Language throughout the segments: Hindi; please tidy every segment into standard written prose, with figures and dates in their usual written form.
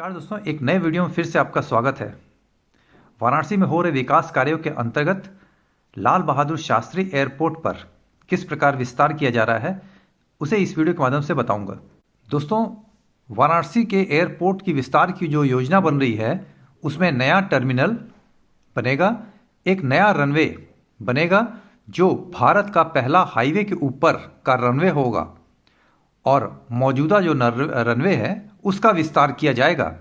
नमस्कार दोस्तों, एक नए वीडियो में फिर से आपका स्वागत है। वाराणसी में हो रहे विकास कार्यों के अंतर्गत लाल बहादुर शास्त्री एयरपोर्ट पर किस प्रकार विस्तार किया जा रहा है, उसे इस वीडियो के माध्यम से बताऊंगा। दोस्तों, वाराणसी के एयरपोर्ट की विस्तार की जो योजना बन रही है, उसमें नया टर्मिनल बनेगा, एक नया रनवे बनेगा जो भारत का पहला हाईवे के ऊपर का रनवे होगा और मौजूदा जो रनवे है उसका विस्तार किया जाएगा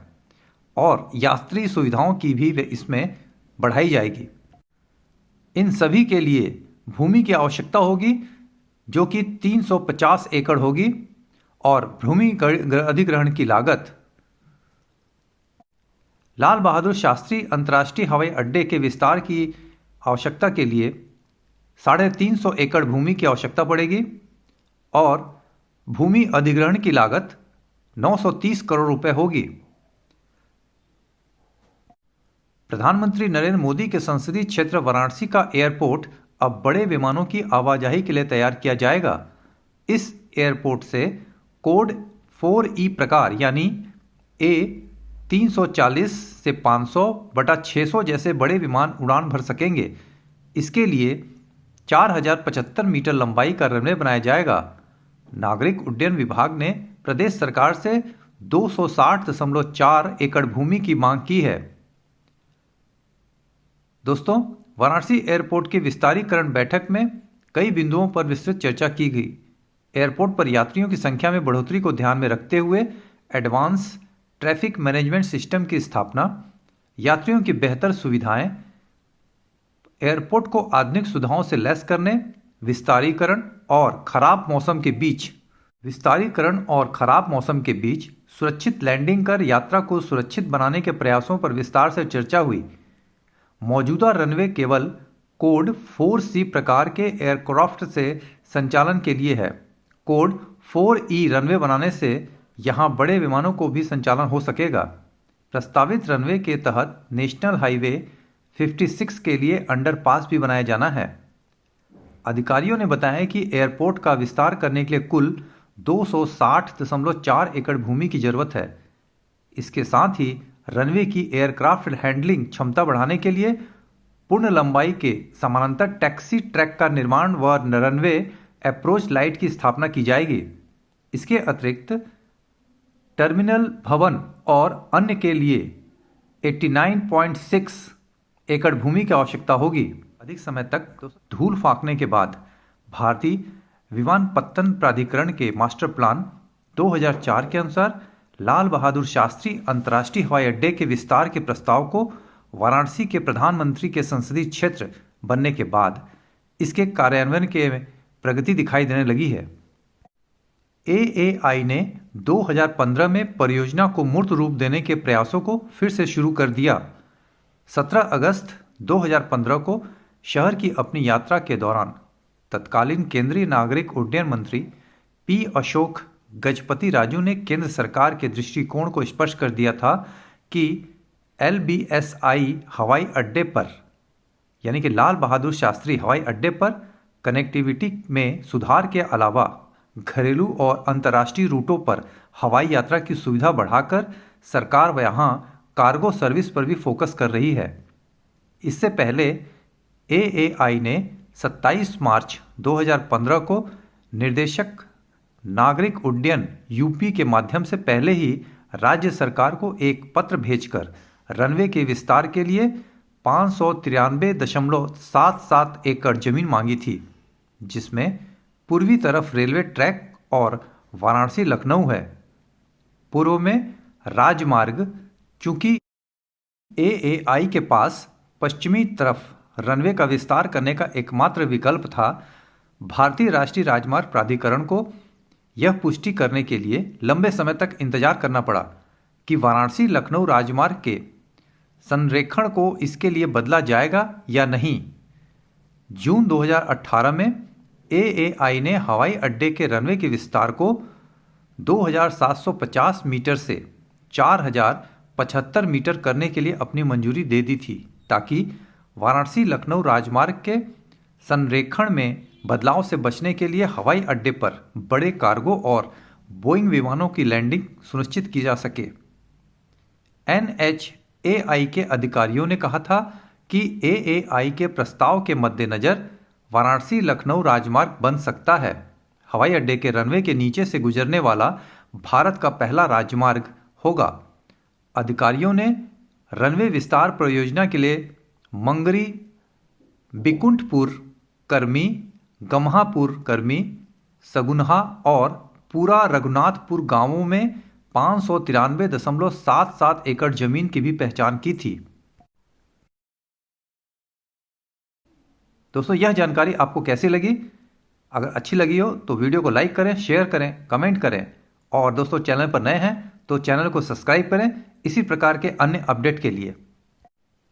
और यात्री सुविधाओं की भी इसमें बढ़ाई जाएगी। इन सभी के लिए भूमि की आवश्यकता होगी जो कि 350 एकड़ होगी और भूमि अधिग्रहण की लागत लाल बहादुर शास्त्री अंतर्राष्ट्रीय हवाई अड्डे के विस्तार की आवश्यकता के लिए 350 एकड़ भूमि की आवश्यकता पड़ेगी और भूमि अधिग्रहण की लागत 930 करोड़ रुपए होगी। प्रधानमंत्री नरेंद्र मोदी के संसदीय क्षेत्र वाराणसी का एयरपोर्ट अब बड़े विमानों की आवाजाही के लिए तैयार किया जाएगा। इस एयरपोर्ट से कोड 4E प्रकार यानी A340 से 500/600 जैसे बड़े विमान उड़ान भर सकेंगे। इसके लिए 4075 मीटर लंबाई का रनवे बनाया जाएगा। नागरिक उड्डयन विभाग ने प्रदेश सरकार से 260.4 एकड़ भूमि की मांग की है। दोस्तों, वाराणसी एयरपोर्ट के विस्तारीकरण बैठक में कई बिंदुओं पर विस्तृत चर्चा की गई। एयरपोर्ट पर यात्रियों की संख्या में बढ़ोतरी को ध्यान में रखते हुए एडवांस ट्रैफिक मैनेजमेंट सिस्टम की स्थापना, यात्रियों की बेहतर सुविधाएं, एयरपोर्ट को आधुनिक सुविधाओं से लैस करने, विस्तारीकरण और खराब मौसम के बीच सुरक्षित लैंडिंग कर यात्रा को सुरक्षित बनाने के प्रयासों पर विस्तार से चर्चा हुई। मौजूदा रनवे केवल कोड 4C प्रकार के एयरक्राफ्ट से संचालन के लिए है। कोड 4E रनवे बनाने से यहां बड़े विमानों को भी संचालन हो सकेगा। प्रस्तावित रनवे के तहत नेशनल हाईवे 56 के लिए अंडरपास भी बनाया जाना है। अधिकारियों ने बताया कि एयरपोर्ट का विस्तार करने के लिए कुल 260.4 एकड़ भूमि की जरूरत है। इसके साथ ही रनवे की एयरक्राफ्ट हैंडलिंग क्षमता बढ़ाने के लिए पूर्ण लंबाई के समानांतर टैक्सी ट्रैक का निर्माण व रनवे अप्रोच लाइट की स्थापना की जाएगी। इसके अतिरिक्त टर्मिनल भवन और अन्य के लिए 89.6 एकड़ भूमि की आवश्यकता होगी। अधिक समय तक धूल फांकने के बाद भारतीय विमानपत्तन प्राधिकरण के मास्टर प्लान 2004 के अनुसार लाल बहादुर शास्त्री अंतर्राष्ट्रीय हवाई अड्डे के विस्तार के प्रस्ताव को वाराणसी के प्रधानमंत्री के संसदीय क्षेत्र बनने के बाद इसके कार्यान्वयन के प्रगति दिखाई देने लगी है। AAI ने 2015 में परियोजना को मूर्त रूप देने के प्रयासों को फिर से शुरू कर दिया। 17 अगस्त 2015 को शहर की अपनी यात्रा के दौरान तत्कालीन केंद्रीय नागरिक उड्डयन मंत्री P. अशोक गजपति राजू ने केंद्र सरकार के दृष्टिकोण को स्पष्ट कर दिया था कि LBSI हवाई अड्डे पर यानी कि लाल बहादुर शास्त्री हवाई अड्डे पर कनेक्टिविटी में सुधार के अलावा घरेलू और अंतर्राष्ट्रीय रूटों पर हवाई यात्रा की सुविधा बढ़ाकर सरकार वहां कार्गो सर्विस पर भी फोकस कर रही है। इससे पहले AAI ने 27 मार्च 2015 को निर्देशक नागरिक उड्डयन UP के माध्यम से पहले ही राज्य सरकार को एक पत्र भेजकर रनवे के विस्तार के लिए 593.77 एकड़ जमीन मांगी थी, जिसमें पूर्वी तरफ रेलवे ट्रैक और वाराणसी लखनऊ है। पूर्व में राजमार्ग, चूंकि AAI के पास पश्चिमी तरफ रनवे का विस्तार करने का एकमात्र विकल्प था, भारतीय राष्ट्रीय राजमार्ग प्राधिकरण को यह पुष्टि करने के लिए लंबे समय तक इंतजार करना पड़ा कि वाराणसी लखनऊ राजमार्ग के संरेखण को इसके लिए बदला जाएगा या नहीं। जून 2018 में AAI ने हवाई अड्डे के रनवे के विस्तार को 2750 मीटर से 4075 मीटर करने के लिए अपनी मंजूरी दे दी थी, ताकि वाराणसी लखनऊ राजमार्ग के संरेखण में बदलाव से बचने के लिए हवाई अड्डे पर बड़े कार्गो और बोइंग विमानों की लैंडिंग सुनिश्चित की जा सके। NHAI के अधिकारियों ने कहा था कि AAI के प्रस्ताव के मद्देनजर वाराणसी लखनऊ राजमार्ग बन सकता है। हवाई अड्डे के रनवे के नीचे से गुजरने वाला भारत का पहला राजमार्ग होगा। अधिकारियों ने रनवे विस्तार परियोजना के लिए मंगरी, बिकुंठपुर कर्मी, गम्हापुर कर्मी, सगुन्हा और पूरा रघुनाथपुर गांवों में 593.77 एकड़ जमीन की भी पहचान की थी। दोस्तों, यह जानकारी आपको कैसी लगी? अगर अच्छी लगी हो तो वीडियो को लाइक करें, शेयर करें, कमेंट करें और दोस्तों चैनल पर नए हैं तो चैनल को सब्सक्राइब करें इसी प्रकार के अन्य अपडेट के लिए।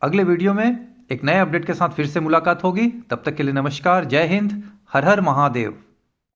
अगले वीडियो में एक नए अपडेट के साथ फिर से मुलाकात होगी। तब तक के लिए नमस्कार, जय हिंद, हर हर महादेव।